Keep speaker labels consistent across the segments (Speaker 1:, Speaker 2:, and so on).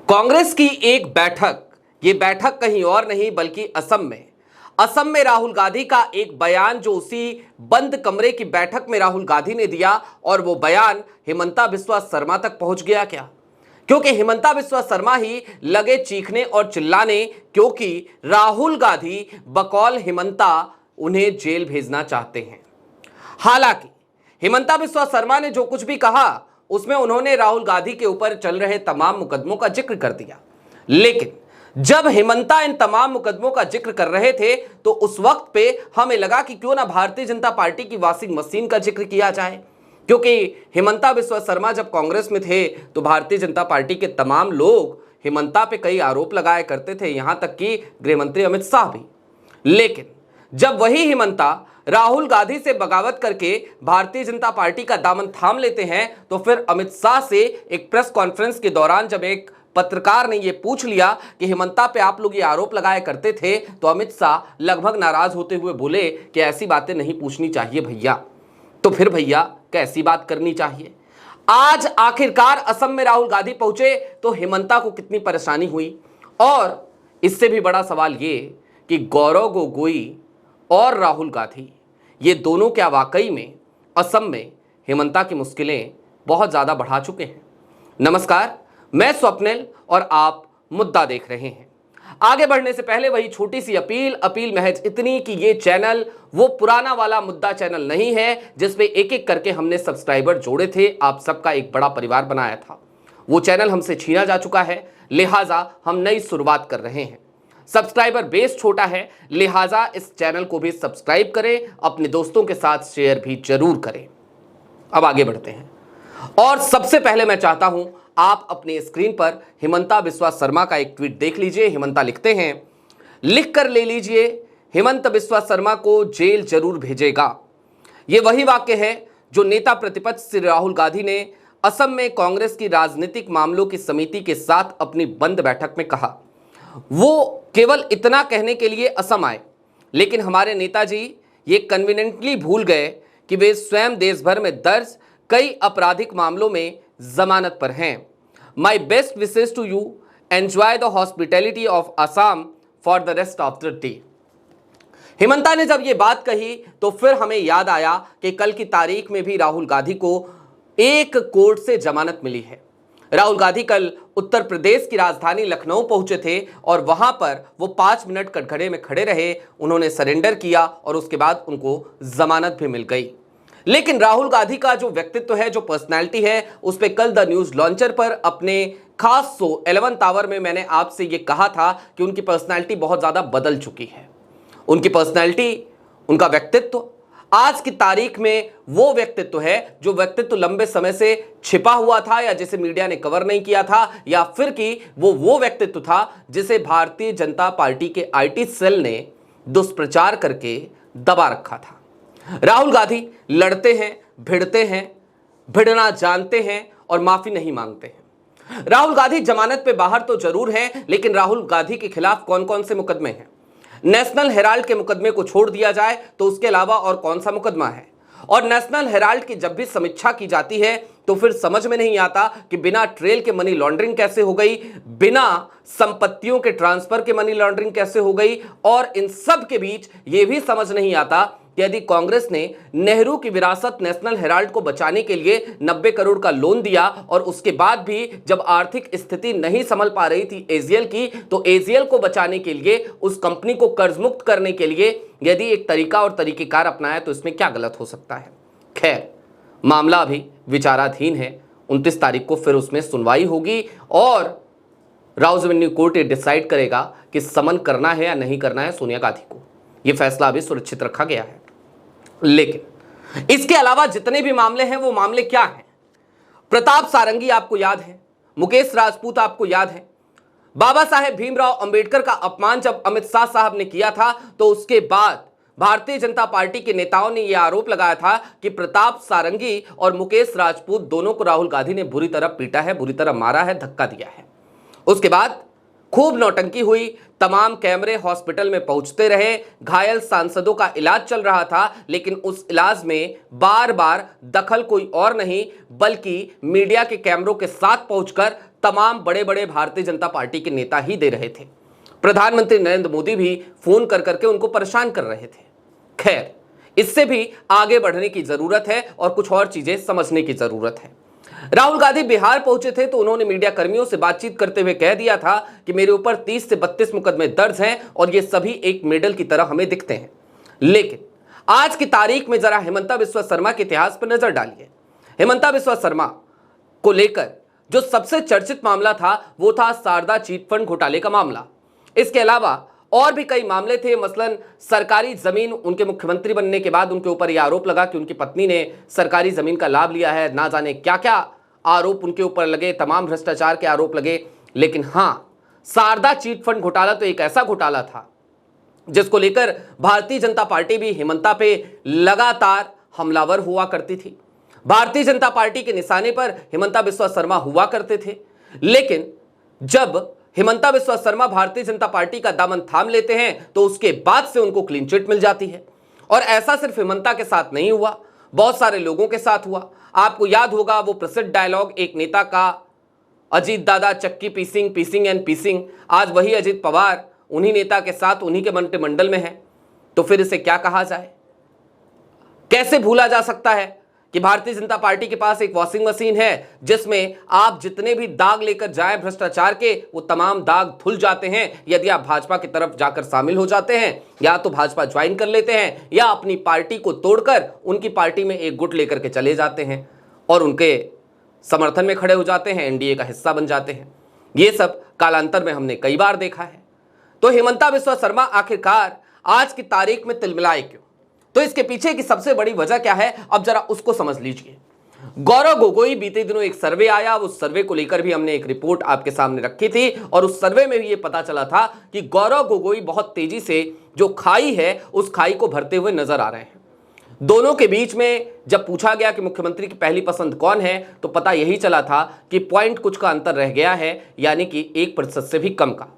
Speaker 1: कांग्रेस की एक बैठक, ये बैठक कहीं और नहीं बल्कि असम में राहुल गांधी का एक बयान जो उसी बंद कमरे की बैठक में राहुल गांधी ने दिया और वो बयान हिमंता बिस्वा शर्मा तक पहुंच गया क्या? क्योंकि हिमंता बिस्वा शर्मा ही लगे चीखने और चिल्लाने, क्योंकि राहुल गांधी बकौल हिमंता उन्हें जेल भेजना चाहते हैं। हालांकि हिमंता बिस्वा शर्मा ने जो कुछ भी कहा उसमें उन्होंने राहुल गांधी के ऊपर चल रहे तमाम मुकदमों का जिक्र कर दिया, लेकिन जब हिमंता इन तमाम मुकदमों का जिक्र कर रहे थे तो उस वक्त पे हमें लगा कि क्यों ना भारतीय जनता पार्टी की वॉशिंग मशीन का जिक्र किया जाए, क्योंकि हिमंता बिस्वा शर्मा जब कांग्रेस में थे तो भारतीय जनता पार्टी के तमाम लोग हिमंता पे कई आरोप लगाया करते थे, यहां तक कि गृह मंत्री अमित शाह भी। लेकिन जब वही हिमंता राहुल गांधी से बगावत करके भारतीय जनता पार्टी का दामन थाम लेते हैं तो फिर अमित शाह से एक प्रेस कॉन्फ्रेंस के दौरान जब एक पत्रकार ने यह पूछ लिया कि हिमंता पे आप लोग ये आरोप लगाया करते थे, तो अमित शाह लगभग नाराज होते हुए बोले कि ऐसी बातें नहीं पूछनी चाहिए भैया। तो फिर भैया कैसी बात करनी चाहिए? आज आखिरकार असम में राहुल गांधी पहुंचे तो हिमंता को कितनी परेशानी हुई, और इससे भी बड़ा सवाल ये कि गौरव गोगोई और राहुल गांधी ये दोनों क्या वाकई में असम में हिमंता की मुश्किलें बहुत ज़्यादा बढ़ा चुके हैं? नमस्कार, मैं स्वप्निल और आप मुद्दा देख रहे हैं। आगे बढ़ने से पहले वही छोटी सी अपील महज इतनी कि ये चैनल वो पुराना वाला मुद्दा चैनल नहीं है जिसपे एक एक करके हमने सब्सक्राइबर जोड़े थे, आप सबका एक बड़ा परिवार बनाया था। वो चैनल हमसे छीना जा चुका है, लिहाजा हम नई शुरुआत कर रहे हैं। सब्सक्राइबर बेस छोटा है, लिहाजा इस चैनल को भी सब्सक्राइब करें, अपने दोस्तों के साथ शेयर भी जरूर करें। अब आगे बढ़ते हैं और सबसे पहले मैं चाहता हूं आप अपने स्क्रीन पर हिमंता बिस्वा शर्मा का एक ट्वीट देख लीजिए। हिमंता लिखते हैं, लिख कर ले लीजिए, हिमंता बिस्वा शर्मा को जेल जरूर भेजेगा। यह वही वाक्य है जो नेता प्रतिपक्ष श्री राहुल गांधी ने असम में कांग्रेस की राजनीतिक मामलों की समिति के साथ अपनी बंद बैठक में कहा। वो केवल इतना कहने के लिए असम आए, लेकिन हमारे नेताजी ये कन्वीनियंटली भूल गए कि वे स्वयं देश भर में दर्ज कई आपराधिक मामलों में जमानत पर हैं। My best wishes to you, enjoy the hospitality of Assam for the rest of the day. Himanta ने जब ये बात कही तो फिर हमें याद आया कि कल की तारीख में भी राहुल गांधी को एक कोर्ट से जमानत मिली है। राहुल गांधी कल उत्तर प्रदेश की राजधानी लखनऊ पहुंचे थे और वहां पर वो 5 मिनट कटघरे में खड़े रहे, उन्होंने सरेंडर किया और उसके बाद उनको जमानत भी मिल गई। लेकिन राहुल गांधी का जो व्यक्तित्व है, जो पर्सनैलिटी है, उस पर कल द न्यूज लॉन्चर पर अपने खास शो 11th आवर में मैंने आपसे ये कहा था कि उनकी पर्सनैलिटी बहुत ज़्यादा बदल चुकी है। उनकी पर्सनैलिटी, उनका व्यक्तित्व आज की तारीख में वो व्यक्तित्व है जो व्यक्तित्व लंबे समय से छिपा हुआ था या जिसे मीडिया ने कवर नहीं किया था, या फिर कि वो व्यक्तित्व था जिसे भारतीय जनता पार्टी के आईटी सेल ने दुष्प्रचार करके दबा रखा था। राहुल गांधी लड़ते हैं, भिड़ते हैं, भिड़ना जानते हैं और माफी नहीं मांगते हैं। राहुल गांधी जमानत पे बाहर तो जरूर हैं, लेकिन राहुल गांधी के खिलाफ कौन कौन से मुकदमे हैं? नेशनल हेराल्ड के मुकदमे को छोड़ दिया जाए तो उसके अलावा और कौन सा मुकदमा है? और नेशनल हेराल्ड की जब भी समीक्षा की जाती है तो फिर समझ में नहीं आता कि बिना ट्रेल के मनी लॉन्ड्रिंग कैसे हो गई, बिना संपत्तियों के ट्रांसफर के मनी लॉन्ड्रिंग कैसे हो गई, और इन सब के बीच यह भी समझ नहीं आता कि यदि कांग्रेस ने नेहरू की विरासत नेशनल हेराल्ड को बचाने के लिए 90 करोड़ का लोन दिया और उसके बाद भी जब आर्थिक स्थिति नहीं संभल पा रही थी एजीएल की, तो एजीएल को बचाने के लिए, उस कंपनी को कर्ज मुक्त करने के लिए यदि एक तरीका और तरीकेकार अपनाया तो इसमें क्या गलत हो सकता है? खैर, मामला अभी विचाराधीन है। 29 तारीख को फिर उसमें सुनवाई होगी और राउज एवेन्यू कोर्ट डिसाइड करेगा कि समन करना है या नहीं करना है सोनिया गांधी को। यह फैसला अभी सुरक्षित रखा गया है। लेकिन इसके अलावा जितने भी मामले हैं वो मामले क्या हैं? प्रताप सारंगी आपको याद है, मुकेश राजपूत आपको याद है। बाबा साहेब भीमराव अंबेडकर का अपमान जब अमित शाह साहब ने किया था तो उसके बाद भारतीय जनता पार्टी के नेताओं ने यह आरोप लगाया था कि प्रताप सारंगी और मुकेश राजपूत दोनों को राहुल गांधी ने बुरी तरह पीटा है, बुरी तरह मारा है, धक्का दिया है। उसके बाद खूब नौटंकी हुई, तमाम कैमरे हॉस्पिटल में पहुंचते रहे, घायल सांसदों का इलाज चल रहा था, लेकिन उस इलाज में बार बार दखल कोई और नहीं बल्कि मीडिया के कैमरों के साथ पहुंचकर तमाम बड़े बड़े भारतीय जनता पार्टी के नेता ही दे रहे थे। प्रधानमंत्री नरेंद्र मोदी भी फोन कर करके उनको परेशान कर रहे थे। खैर, इससे भी आगे बढ़ने की जरूरत है और कुछ और चीजें समझने की जरूरत है। राहुल गांधी बिहार पहुंचे थे तो उन्होंने मीडिया कर्मियों से बातचीत करते हुए कह दिया था कि मेरे ऊपर 30 से 32 मुकदमे दर्ज हैं और ये सभी एक मेडल की तरह हमें दिखते हैं। लेकिन आज की तारीख में जरा हेमंता बिस्वा शर्मा के इतिहास पर नजर डालिए। हेमंता बिस्वा शर्मा को लेकर जो सबसे चर्चित मामला था वो था शारदा चिट फंड घोटाले का मामला। इसके अलावा और भी कई मामले थे, मसलन सरकारी जमीन, उनके मुख्यमंत्री बनने के बाद उनके ऊपर यह आरोप लगा कि उनकी पत्नी ने सरकारी जमीन का लाभ लिया है, ना जाने क्या क्या आरोप उनके ऊपर लगे, तमाम भ्रष्टाचार के आरोप लगे। लेकिन हां, शारदा चिट फंड घोटाला तो एक ऐसा घोटाला था जिसको लेकर भारतीय जनता पार्टी भी हेमंता पे लगातार हमलावर हुआ करती थी। भारतीय जनता पार्टी के निशाने पर हेमंता बिस्वा शर्मा हुआ करते थे। लेकिन जब हेमंता बिस्वा शर्मा भारतीय जनता पार्टी का दामन थाम लेते हैं तो उसके बाद से उनको क्लीन चिट मिल जाती है। और ऐसा सिर्फ हेमंता के साथ नहीं हुआ, बहुत सारे लोगों के साथ हुआ। आपको याद होगा वो प्रसिद्ध डायलॉग एक नेता का, अजीत दादा चक्की पीसिंग, पीसिंग एंड पीसिंग। आज वही अजीत पवार उन्हीं नेता के साथ उन्हीं के मंत्रिमंडल में है, तो फिर इसे क्या कहा जाए? कैसे भूला जा सकता है कि भारतीय जनता पार्टी के पास एक वॉशिंग मशीन है जिसमें आप जितने भी दाग लेकर जाएं भ्रष्टाचार के, वो तमाम दाग धुल जाते हैं यदि आप भाजपा की तरफ जाकर शामिल हो जाते हैं, या तो भाजपा ज्वाइन कर लेते हैं या अपनी पार्टी को तोड़कर उनकी पार्टी में एक गुट लेकर के चले जाते हैं और उनके समर्थन में खड़े हो जाते हैं, एनडीए का हिस्सा बन जाते हैं। ये सब कालांतर में हमने कई बार देखा है। तो हेमंता बिस्वा शर्मा आखिरकार आज की तारीख में तिलमिलाए क्यों? तो इसके पीछे की सबसे बड़ी वजह क्या है, अब जरा उसको समझ लीजिए। गौरव गोगोई, बीते दिनों एक सर्वे आया, उस सर्वे को लेकर भी हमने एक रिपोर्ट आपके सामने रखी थी और उस सर्वे में भी यह पता चला था कि गौरव गोगोई बहुत तेजी से जो खाई है उस खाई को भरते हुए नजर आ रहे हैं। दोनों के बीच में जब पूछा गया कि मुख्यमंत्री की पहली पसंद कौन है, तो पता यही चला था कि पॉइंट कुछ का अंतर रह गया है, यानी कि 1% से भी कम का।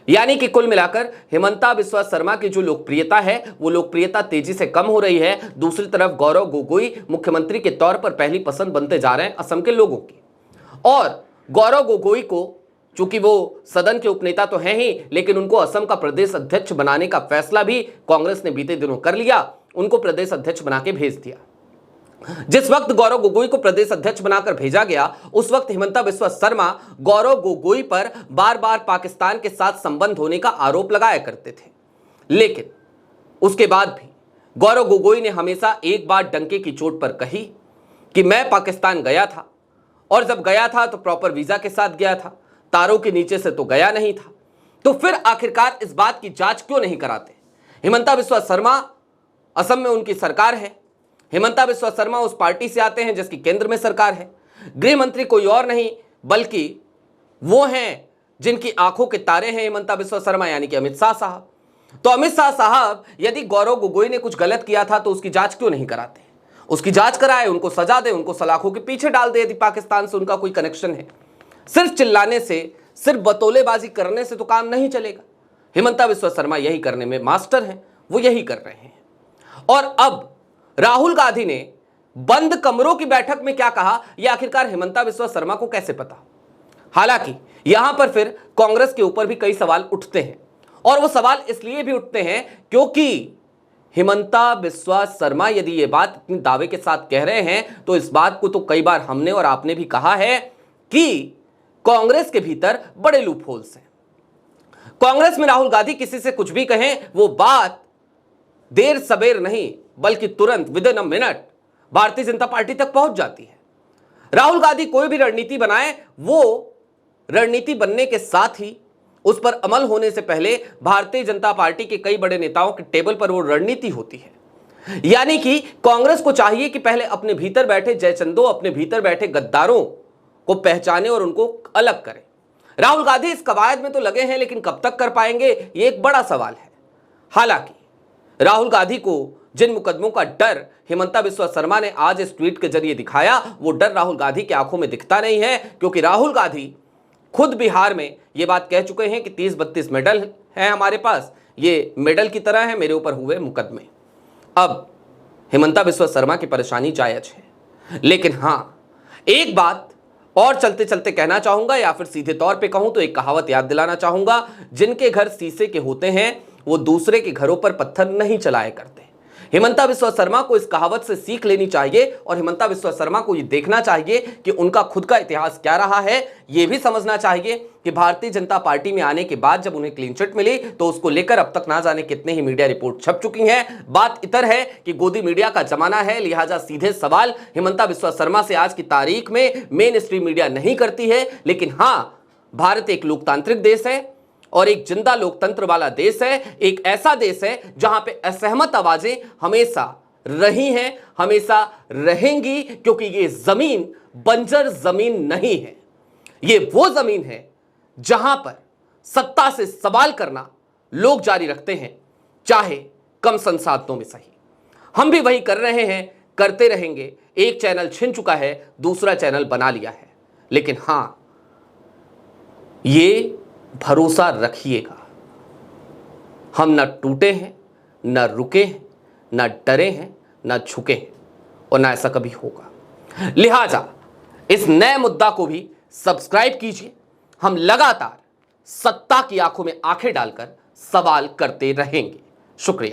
Speaker 1: यानी कि कुल मिलाकर हेमंता बिस्वा शर्मा की जो लोकप्रियता है वो लोकप्रियता तेजी से कम हो रही है। दूसरी तरफ गौरव गोगोई मुख्यमंत्री के तौर पर पहली पसंद बनते जा रहे हैं असम के लोगों की। और गौरव गोगोई को, चूंकि वो सदन के उपनेता तो हैं ही, लेकिन उनको असम का प्रदेश अध्यक्ष बनाने का फैसला भी कांग्रेस ने बीते दिनों कर लिया, उनको प्रदेश अध्यक्ष बना के भेज दिया। जिस वक्त गौरव गोगोई को प्रदेश अध्यक्ष बनाकर भेजा गया, उस वक्त हेमंता बिस्वा शर्मा गौरव गोगोई पर बार बार पाकिस्तान के साथ संबंध होने का आरोप लगाया करते थे। लेकिन उसके बाद भी गौरव गोगोई ने हमेशा एक बार डंके की चोट पर कही कि मैं पाकिस्तान गया था, और जब गया था तो प्रॉपर वीजा के साथ गया था, तारों के नीचे से तो गया नहीं था। तो फिर आखिरकार इस बात की जांच क्यों नहीं कराते? हेमंता बिस्वा शर्मा, असम में उनकी सरकार है, हेमंता बिस्वा शर्मा उस पार्टी से आते हैं जिसकी केंद्र में सरकार है, गृह मंत्री कोई और नहीं बल्कि वो हैं जिनकी आंखों के तारे हैं हेमंता बिस्वा शर्मा, यानी कि अमित शाह साहब। तो अमित शाह साहब यदि गौरव गोगोई ने कुछ गलत किया था तो उसकी जांच क्यों नहीं कराते? उसकी जांच कराए, उनको सजा दे, उनको सलाखों के पीछे डाल दे यदि पाकिस्तान से उनका कोई कनेक्शन है। सिर्फ चिल्लाने से, सिर्फ बतौलेबाजी करने से तो काम नहीं चलेगा। हेमंता बिस्वा शर्मा यही करने में मास्टर हैं, वो यही कर रहे हैं। और अब राहुल गांधी ने बंद कमरों की बैठक में क्या कहा, यह आखिरकार हेमंता बिस्वा शर्मा को कैसे पता? हालांकि यहां पर फिर कांग्रेस के ऊपर भी कई सवाल उठते हैं, और वो सवाल इसलिए भी उठते हैं क्योंकि हेमंता बिस्वा शर्मा यदि ये बात इतने दावे के साथ कह रहे हैं तो इस बात को तो कई बार हमने और आपने भी कहा है कि कांग्रेस के भीतर बड़े लूप होल्स हैं। कांग्रेस में राहुल गांधी किसी से कुछ भी कहें, वो बात देर सबेर नहीं बल्कि तुरंत within a minute Bharatiya Janata party तक पहुंच जाती है। राहुल गांधी कोई भी रणनीति बनाए, वो रणनीति बनने के साथ ही उस पर अमल होने से पहले भारतीय जनता पार्टी के कई बड़े नेताओं के टेबल पर वो रणनीति होती है। यानी कि कांग्रेस को चाहिए कि पहले अपने भीतर बैठे जयचंदो, अपने भीतर बैठे गद्दारों को पहचाने और उनको अलग करें। राहुल गांधी इस कवायद में तो लगे हैं, लेकिन कब तक कर पाएंगे, ये एक बड़ा सवाल है। हालांकि राहुल गांधी को जिन मुकदमों का डर हेमंता बिस्वा शर्मा ने आज इस ट्वीट के जरिए दिखाया, वो डर राहुल गांधी की आंखों में दिखता नहीं है, क्योंकि राहुल गांधी खुद बिहार में ये बात कह चुके हैं कि 30-32 मेडल हैं हमारे पास, ये मेडल की तरह है मेरे ऊपर हुए मुकदमे। अब हेमंता बिस्वा शर्मा की परेशानी जायज है, लेकिन हां, एक बात और चलते चलते कहना चाहूंगा या फिर सीधे तौर पे कहूं तो एक कहावत याद दिलाना चाहूंगा, जिनके घर शीशे के होते हैं वो दूसरे के घरों पर पत्थर नहीं चलाया करते। हेमंता बिस्वा शर्मा को इस कहावत से सीख लेनी चाहिए और हेमंता बिस्वा शर्मा को ये देखना चाहिए कि उनका खुद का इतिहास क्या रहा है। ये भी समझना चाहिए कि भारतीय जनता पार्टी में आने के बाद जब उन्हें क्लीन चिट मिली तो उसको लेकर अब तक ना जाने कितने ही मीडिया रिपोर्ट छप चुकी हैं। बात इतर है कि गोदी मीडिया का जमाना है, लिहाजा सीधे सवाल हेमंता बिस्वा शर्मा से आज की तारीख में मेन स्ट्रीम मीडिया नहीं करती है। लेकिन हां, भारत एक लोकतांत्रिक देश है और एक जिंदा लोकतंत्र वाला देश है, एक ऐसा देश है जहां पे असहमत आवाजें हमेशा रही हैं, हमेशा रहेंगी, क्योंकि ये जमीन बंजर जमीन नहीं है। ये वो जमीन है जहां पर सत्ता से सवाल करना लोग जारी रखते हैं, चाहे कम संसाधनों में सही। हम भी वही कर रहे हैं, करते रहेंगे। एक चैनल छिन चुका है, दूसरा चैनल बना लिया है। लेकिन हां, ये भरोसा रखिएगा, हम न टूटे हैं, न रुके हैं, न डरे हैं, न झुके हैं और न ऐसा कभी होगा। लिहाजा इस नए मुद्दा को भी सब्सक्राइब कीजिए। हम लगातार सत्ता की आंखों में आंखें डालकर सवाल करते रहेंगे। शुक्रिया।